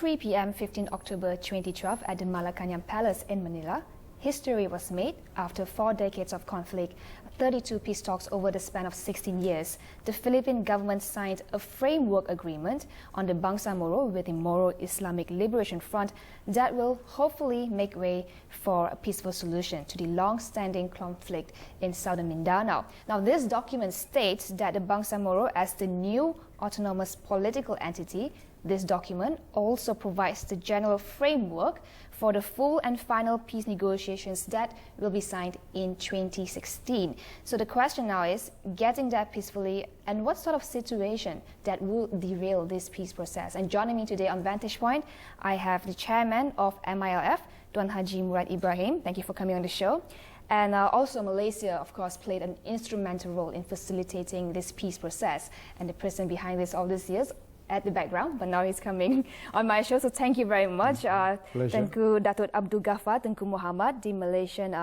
3 p.m. 15 October 2012 at the Malacanang Palace in Manila, history was made after 4 decades of conflict, 32 peace talks over the span of 16 years. The Philippine government signed a framework agreement on the Bangsamoro with the Moro Islamic Liberation Front that will hopefully make way for a peaceful solution to the long-standing conflict in southern Mindanao. Now, this document states that the Bangsamoro, as the new autonomous political entity, this document also provides the general framework for the full and final peace negotiations that will be signed in 2016. So the question now is getting that peacefully, and what sort of situation that will derail this peace process. And joining me today on Vantage Point, I have the chairman of MILF, Tuan Haji Murad Ebrahim. Thank you for coming on the show. And also Malaysia, of course, played an instrumental role in facilitating this peace process. And the person behind this all these years at the background, but now he's coming on my show, so thank you very much. Tengku Datuk Abdul Ghafar, Tengku Mohamed, the Malaysian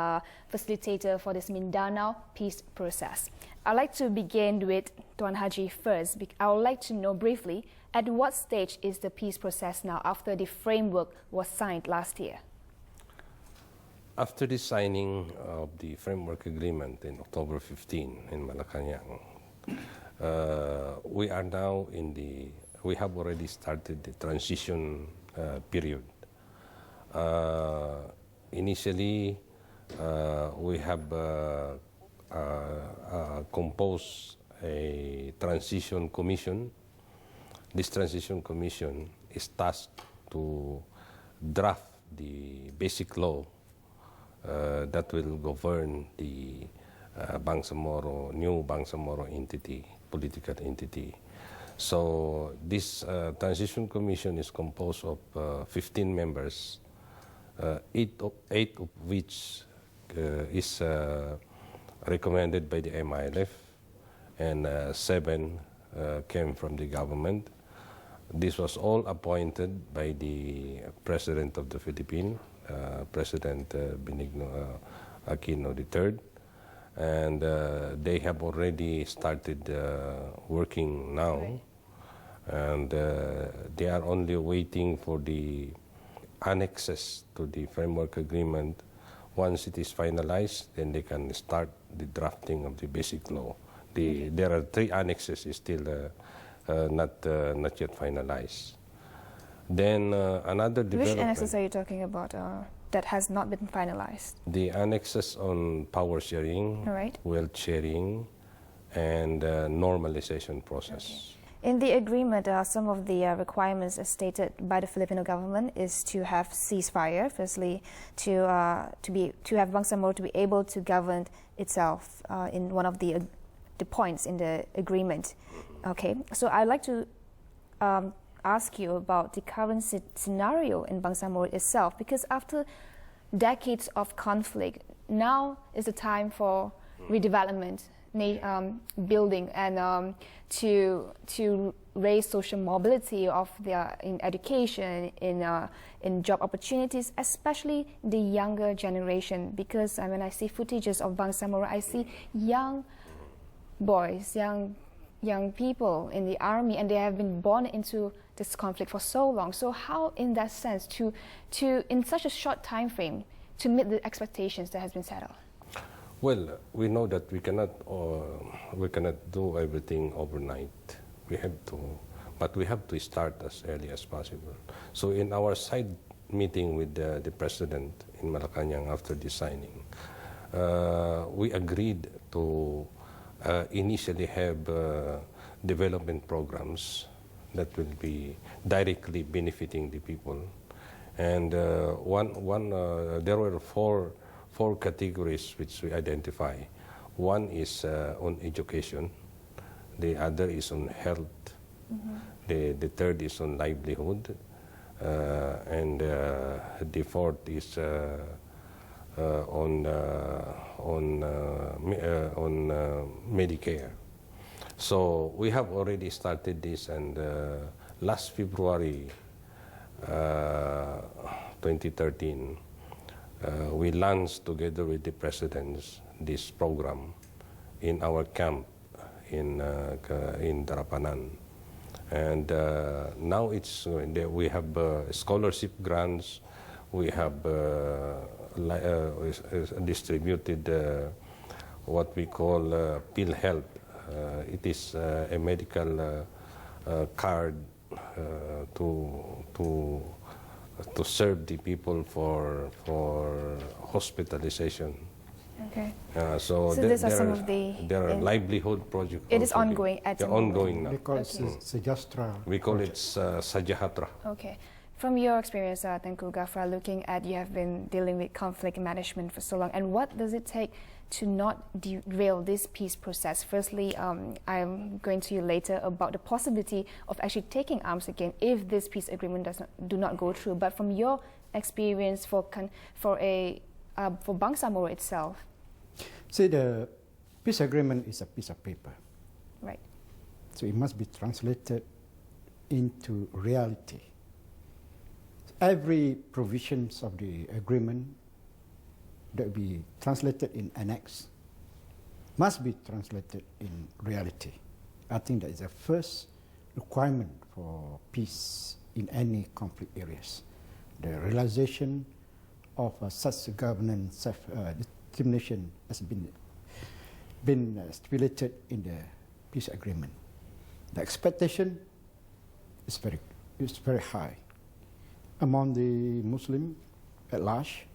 facilitator for this Mindanao Peace Process. I'd like to begin with Tuan Haji first. I would like to know briefly, at what stage is the peace process now after the framework was signed last year? After the signing of the framework agreement in October 15 in Malacanang, we are now in the we have already started the transition period. Initially, we have composed a transition commission. This transition commission is tasked to draft the basic law that will govern the new Bangsamoro entity, political entity. So this transition commission is composed of 15 members, eight of which is recommended by the MILF, and 7 came from the government. This was all appointed by the President of the Philippines, President Benigno Aquino III. And they have already started working now, and they are only waiting for the annexes to the framework agreement. Once it is finalized, then they can start the drafting of the basic law. There are 3 annexes still not yet finalized. Then another development. Which annexes are you talking about? That has not been finalized? The annexes on power sharing, wealth sharing, and normalization process. Okay. In the agreement, some of the requirements as stated by the Filipino government is to have ceasefire, firstly, to have Bangsamoro to be able to govern itself in one of the points in the agreement. Okay, so I'd like to ask you about the current scenario in Bangsamoro itself, because after decades of conflict, now is the time for redevelopment, building, and to raise social mobility of in education, in job opportunities, especially the younger generation. Because when I see footages of Bangsamoro, I see young boys, young people in the army, and they have been born into this conflict for so long. So how, in that sense, to in such a short time frame, to meet the expectations that has been set up? Well, we know that we cannot do everything overnight. But we have to start as early as possible. So in our side meeting with the president in Malacanang after the signing, we agreed to initially have development programs that will be directly benefiting the people. And there were four categories which we identify. One is on education, the other is on health, the third is on livelihood, and the fourth is on Medicare. So we have already started this, and last February 2013, we launched together with the presidents this program in our camp in Darapanan. And now we have scholarship grants, we have distributed what we call pill health. It is a medical card to serve the people for hospitalization. Okay. So these are some of there are livelihood projects. It is ongoing at the moment. Ongoing now. We call it Sejahteraan. We call it Sajahtera. Okay. From your experience, Tengku, Ghafar, looking at you have been dealing with conflict management for so long, and what does it take to not derail this peace process? Firstly, I'm going to you later about the possibility of actually taking arms again if this peace agreement do not go through. But from your experience for Bangsamoro itself, see, the peace agreement is a piece of paper, right? So it must be translated into reality. Every provisions of the agreement that be translated in annex must be translated in reality. I think that is the first requirement for peace in any conflict areas. The realization of such governance self-determination has been stipulated in the peace agreement. The expectation is very high among the Muslim at large.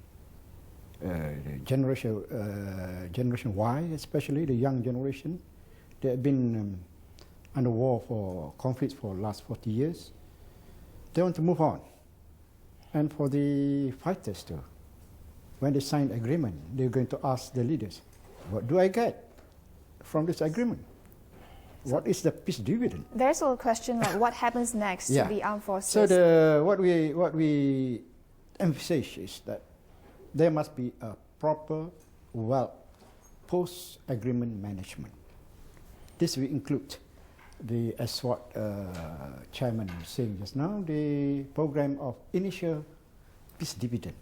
Generation Y, especially the young generation, they have been under war for conflicts for the last 40 years. They want to move on. And for the fighters too, when they sign the agreement, they're going to ask the leaders, what do I get from this agreement? What is the peace dividend? There's a question like what happens next to the armed forces? So what we emphasize is that there must be a proper, post-agreement management. This will include as what Chairman was saying just now, the program of initial peace dividend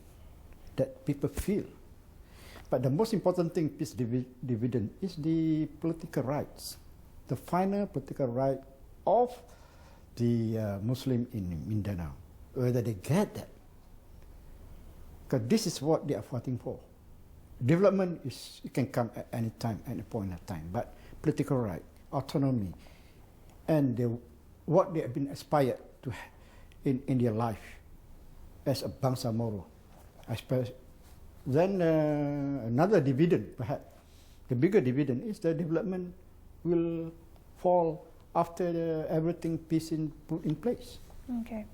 that people feel. But the most important thing, peace dividend, is the political rights, the final political right of the Muslim in Mindanao, whether they get that. Because this is what they are fighting for. Development it can come at any time, any point of time, but political right, autonomy, and what they have been aspired to in their life as a Bangsamoro. Then another dividend, perhaps, the bigger dividend is the development will fall after everything peace put in place. Okay.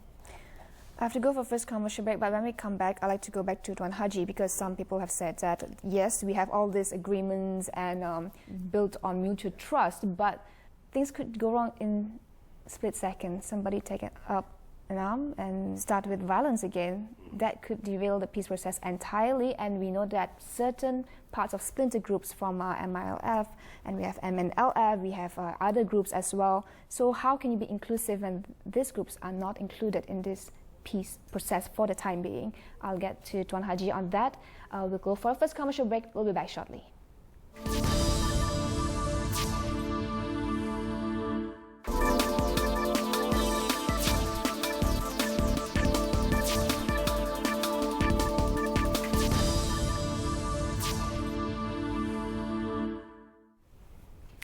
I have to go for first commercial break, but when we come back, I'd like to go back to Tuan Haji, because some people have said that, yes, we have all these agreements and built on mutual trust, but things could go wrong in a split second. Somebody take up an arm and start with violence again. That could derail the peace process entirely, and we know that certain parts of splinter groups from MILF, and we have MNLF, we have other groups as well. So how can you be inclusive when these groups are not included in this peace process for the time being? I'll get to Tuan Haji on that. We'll go for a first commercial break. We'll be back shortly.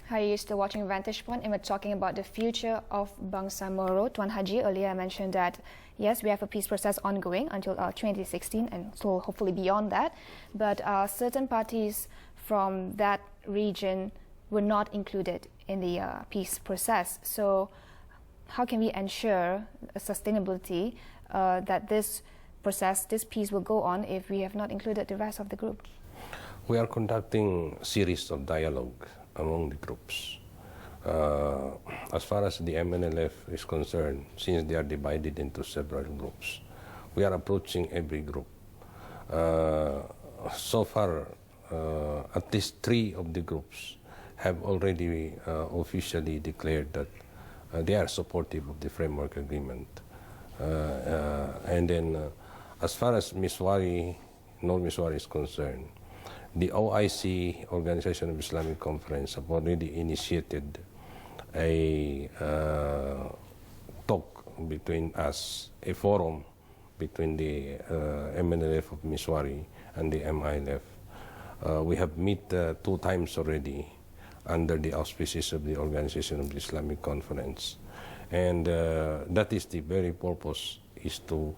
Hi, you're still watching Vantage Point, and we're talking about the future of Bangsamoro. Tuan Haji, earlier I mentioned that, yes, we have a peace process ongoing until 2016, and so hopefully beyond that. But certain parties from that region were not included in the peace process. So how can we ensure sustainability that this process, this peace will go on if we have not included the rest of the group? We are conducting a series of dialogue among the groups. As far as the MNLF is concerned, since they are divided into several groups, we are approaching every group. So far, at least 3 of the groups have already officially declared that they are supportive of the framework agreement. And then, as far as North Miswari is concerned, the OIC, Organization of Islamic Conference, have already initiated a between us, a forum between the MNLF of Miswari and the MILF. We have met 2 times already under the auspices of the Organization of the Islamic Conference. And that is the very purpose, is to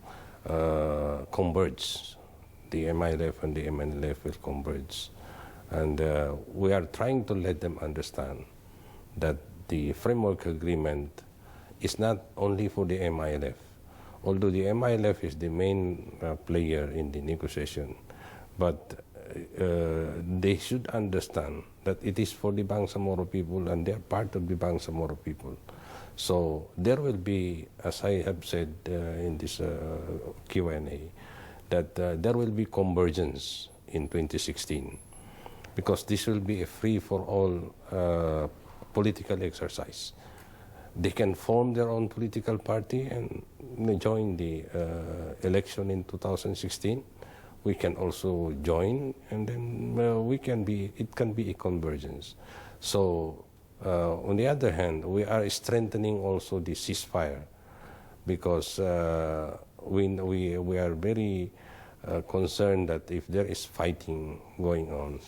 converge. The MILF and the MNLF will converge. And we are trying to let them understand that the framework agreement is not only for the MILF, although the MILF is the main player in the negotiation, but they should understand that it is for the Bangsamoro people and they are part of the Bangsamoro people. So there will be, as I have said in this Q&A, that there will be convergence in 2016 because this will be a free-for-all political exercise. They can form their own political party and join the election in 2016. We can also join, and then it can be a convergence. So, on the other hand, we are strengthening also the ceasefire because we are very concerned that if there is fighting going on,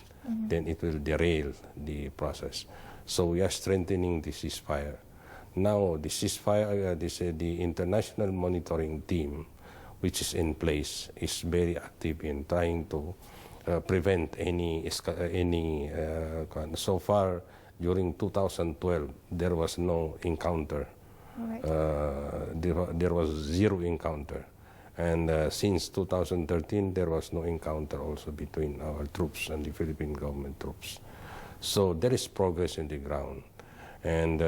then it will derail the process. So we are strengthening the ceasefire. Now the ceasefire, the international monitoring team, which is in place, is very active in trying to prevent any. So far, during 2012, there was no encounter. Right. There was 0 encounter. And since 2013, there was no encounter also between our troops and the Philippine government troops. So there is progress in the ground. And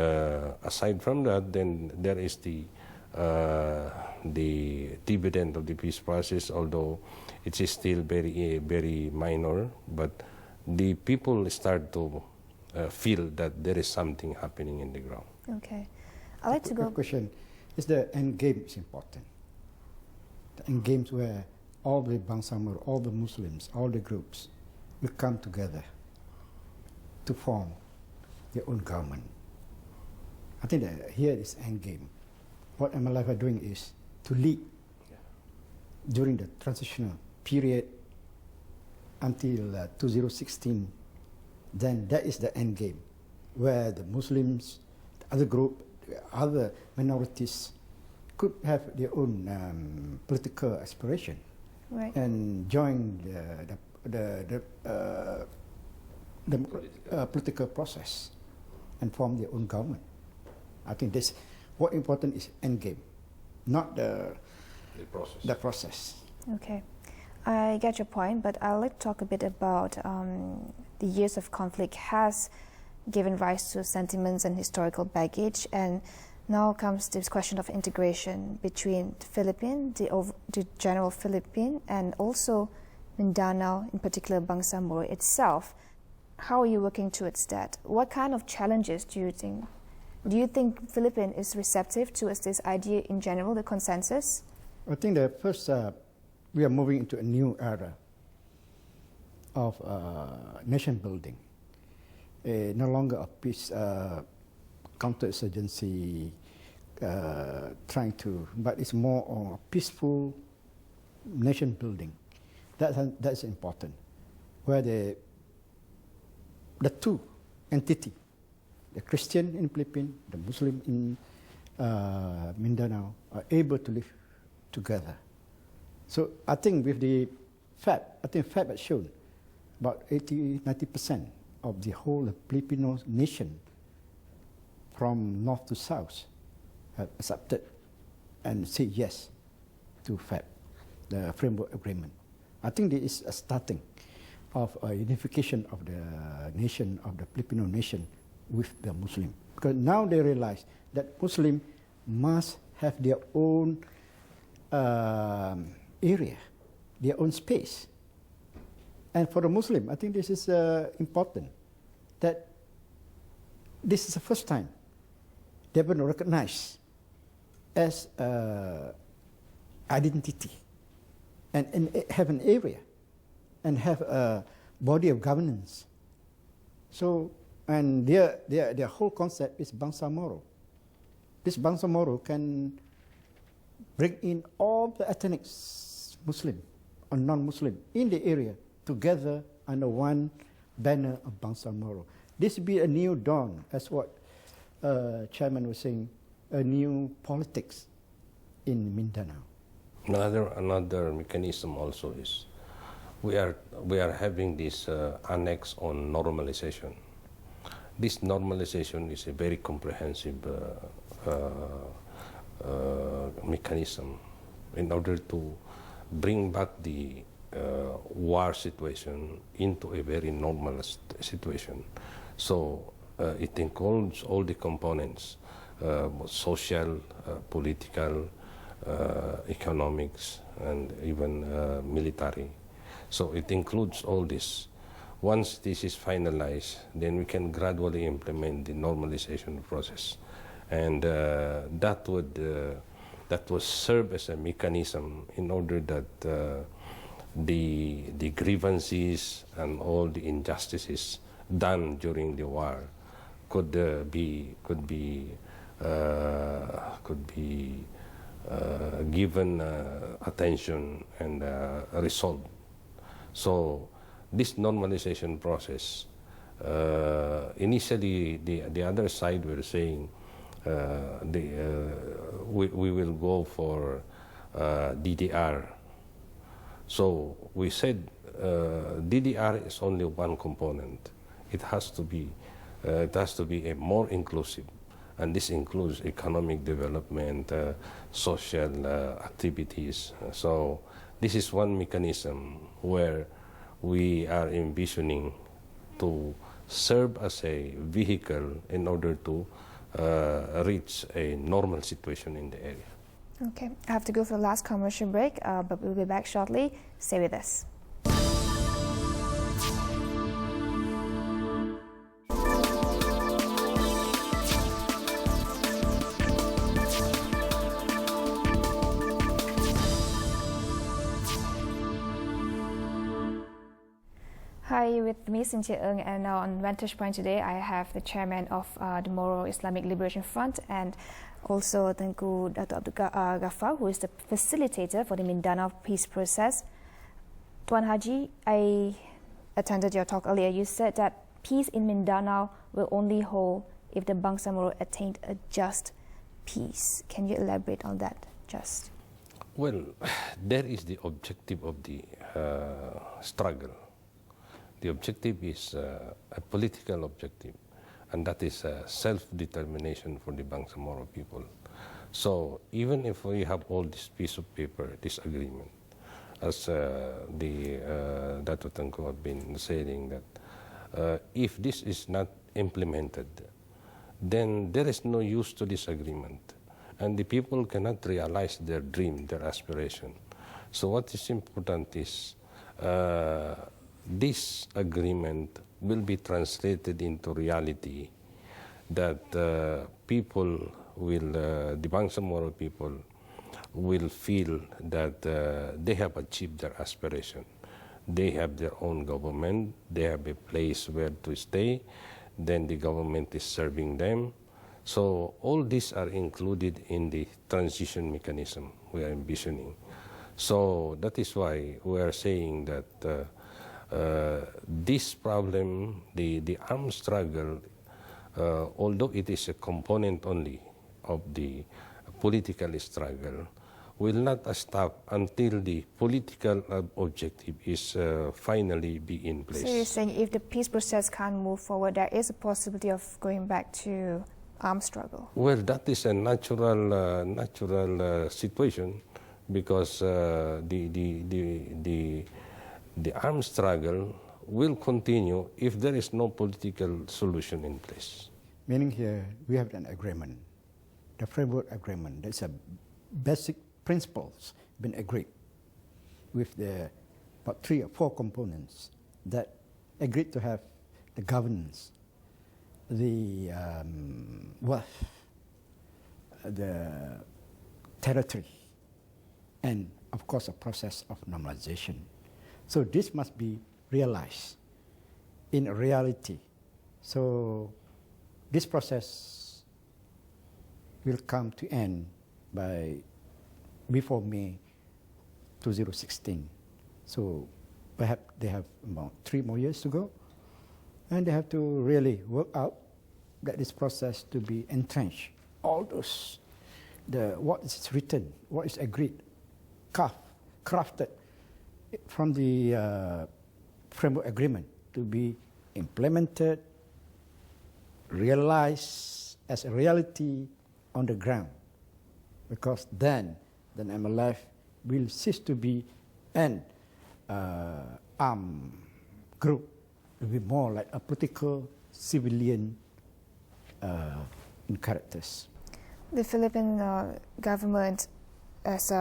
aside from that, then there is the dividend of the peace process, although it is still very, very minor, but the people start to feel that there is something happening in the ground. Okay. I'd like to go... question is the end game is important. The end games where all the Bangsamoro, all the Muslims, all the groups will come together to form their own government. I think that here is end game. What MLF are doing is to lead during the transitional period until 2016. Then that is the end game, where the Muslims, the other group, the other minorities could have their own political aspiration, Right. and join the political process and form their own government. I think this, what important is end game, not the process. Okay. I get your point, but I'd like to talk a bit about the years of conflict has given rise to sentiments and historical baggage, and now comes this question of integration between the Philippine, the general Philippine, and also Mindanao, in particular Bangsamoro itself. How are you working towards that? What kind of challenges do you think? Do you think Philippine is receptive towards this idea in general, the consensus? I think that first we are moving into a new era of nation building. No longer a peace counterinsurgency but it's more on a peaceful nation building. That's important. Where the two entity, the Christian in Philippines, the Muslim in Mindanao, are able to live together. So I think with the FAB has shown about 80-90% of the whole Filipino nation from north to south have accepted and say yes to FAB, the framework agreement. I think this is a starting of a unification of the nation, of the Filipino nation with the Muslim. Because now they realize that Muslim must have their own area, their own space. And for the Muslim, I think this is important, that this is the first time they've been recognized as identity and have an area and have a body of governance. So, and their whole concept is Bangsamoro. This Bangsamoro can bring in all the ethnic Muslim or non-Muslim in the area together under one banner of Bangsamoro. This will be a new dawn, as what Chairman was saying, a new politics in Mindanao. Another mechanism also is we are having this annex on normalization. This normalization is a very comprehensive mechanism in order to bring back the war situation into a very normal situation. So it includes all the components, social, political, economics, and even military. So it includes all this. Once this is finalized, then we can gradually implement the normalization process, and that would serve as a mechanism in order that the grievances and all the injustices done during the war could be given attention and resolved. So this normalization process, initially the other side were saying we will go for DDR. So we said DDR is only one component. It has to be a more inclusive, and this includes economic development, social activities. So this is one mechanism where we are envisioning to serve as a vehicle in order to reach a normal situation in the area. Okay, I have to go for the last commercial break, but we'll be back shortly. Stay with us. Hi, with me Cynthia Ng, and now on Vantage Point today I have the chairman of the Moro Islamic Liberation Front and also Tengku Datuk Abdul Ghafar, who is the facilitator for the Mindanao Peace Process. Tuan Haji, I attended your talk earlier. You said that peace in Mindanao will only hold if the Bangsamoro attained a just peace. Can you elaborate on that, just? Well, that is the objective of the struggle. The objective is a political objective, and that is self-determination for the Bangsamoro people. So even if we have all this piece of paper, this agreement, as the Datuk Tengku have been saying, that if this is not implemented, then there is no use to this agreement, and the people cannot realize their dream, their aspiration. So what is important is this agreement will be translated into reality, that people will, the Bangsamoro people will feel that they have achieved their aspiration. They have their own government, they have a place where to stay, then the government is serving them. So all these are included in the transition mechanism we are envisioning. So that is why we are saying that this problem, the armed struggle, although it is a component only of the political struggle, will not stop until the political objective is finally be in place. So you're saying if the peace process can't move forward, there is a possibility of going back to armed struggle? Well, that is a natural situation, because the armed struggle will continue if there is no political solution in place. Meaning here, we have an agreement, the framework agreement. There's a basic principles been agreed with the about 3 or 4 components that agreed to have the governance, the wealth, the territory, and of course a process of normalization. So this must be realized in reality. So this process will come to end by before May 2016. So perhaps they have about 3 more years to go, and they have to really work out that this process to be entrenched. All those, what is written, what is agreed, crafted from the framework agreement to be implemented, realized as a reality on the ground. Because then MLF will cease to be an armed group. It will be more like a political civilian in characters. The Philippine government, as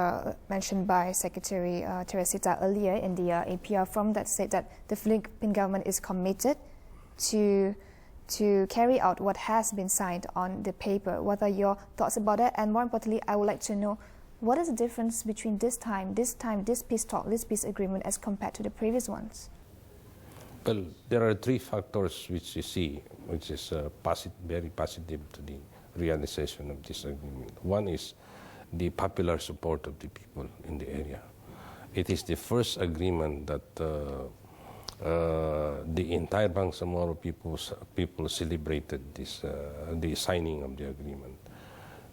mentioned by Secretary Teresita earlier in the APR form, that said that the Philippine government is committed to carry out what has been signed on the paper. What are your thoughts about that? And more importantly, I would like to know, what is the difference between this peace talk, this peace agreement, as compared to the previous ones? Well, there are 3 factors which you see, which is very positive to the realization of this agreement. One is the popular support of the people in the area. It is the first agreement that the entire Bangsamoro people celebrated the signing of the agreement.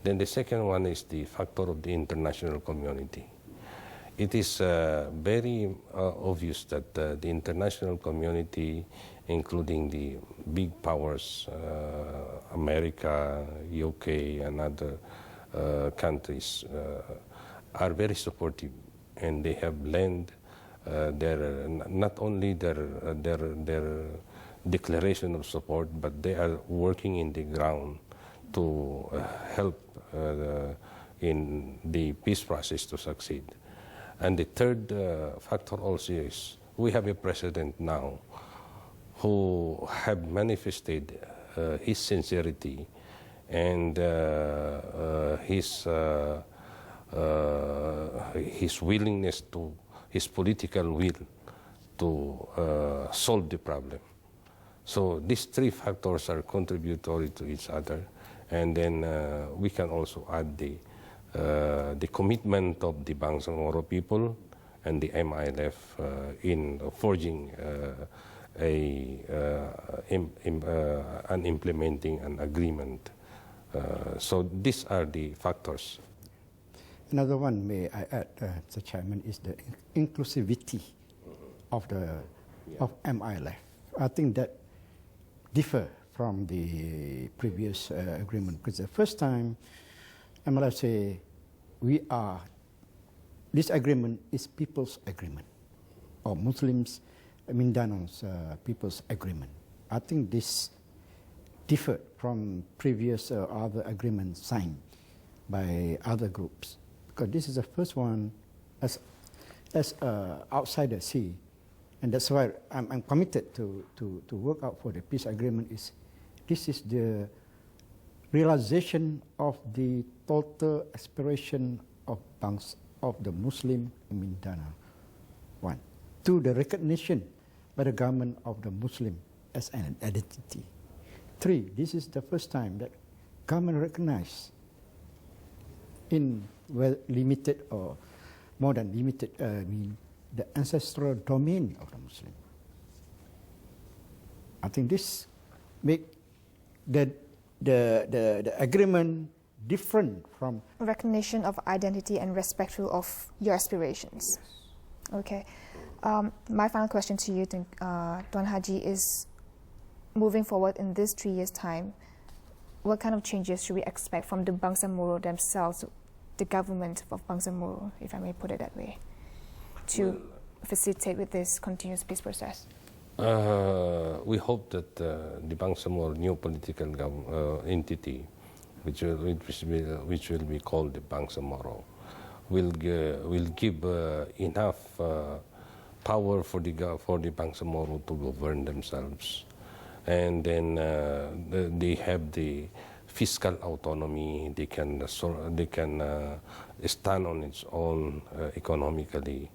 Then the second one is the factor of the international community. It is very obvious that the international community, including the big powers, America, UK, and other countries, are very supportive, and they have lent not only their declaration of support, but they are working in the ground to help in the peace process to succeed. And the third factor also is we have a president now who have manifested his sincerity and his willingness to, his political will to solve the problem. So these 3 factors are contributory to each other, and then we can also add the commitment of the Bangsamoro people and the MILF in forging and implementing an agreement. So these are the factors. Another one, may I add, Mr. Chairman, is the inclusivity of MILF. I think that differ from the previous agreement, because the first time MLF say this agreement is people's agreement, or Muslims, Mindanao's people's agreement. I think this differed from previous other agreements signed by other groups, because this is the first one as outsider see, and that's why I'm committed to work out for the peace agreement. This is the realization of the total aspiration of the Muslim in Mindanao. 1. 2, the recognition by the government of the Muslim as an identity. 3, this is the first time that government recognized in limited or more than limited the ancestral domain of the Muslim. I think this make the agreement different from recognition of identity and respectful of your aspirations. Yes. Okay. My final question to you, Tuan Haji, is moving forward in this 3 years' time, what kind of changes should we expect from the Bangsamoro themselves, the government of Bangsamoro, if I may put it that way, to facilitate with this continuous peace process? We hope that the Bangsamoro new political entity, which will be called the Bangsamoro, will give enough power for the Bangsamoro to govern themselves, and then they have the fiscal autonomy. They can stand on its own economically.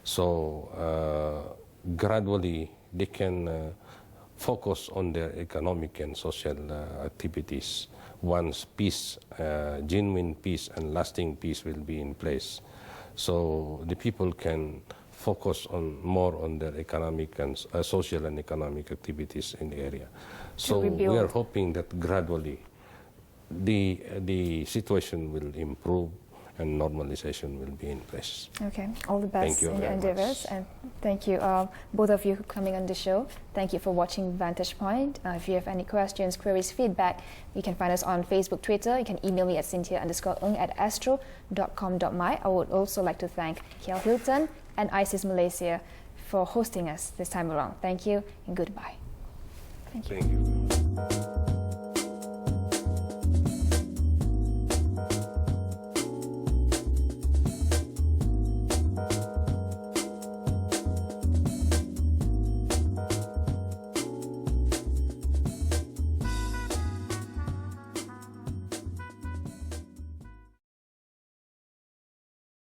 So gradually they can focus on their economic and social activities once peace, genuine peace and lasting peace will be in place. So the people can focus more on their economic and social and economic activities in the area. So we are hoping that gradually the situation will improve and normalization will be in place. Okay, all the best in your endeavors, and thank you both of you for coming on the show. Thank you for watching Vantage Point. If you have any questions, queries, feedback, you can find us on Facebook, Twitter. You can email me at cynthia_ng@astro.com.my. I would also like to thank Kiel Hilton and ISIS Malaysia for hosting us this time around. Thank you and goodbye. Thank you. Thank you.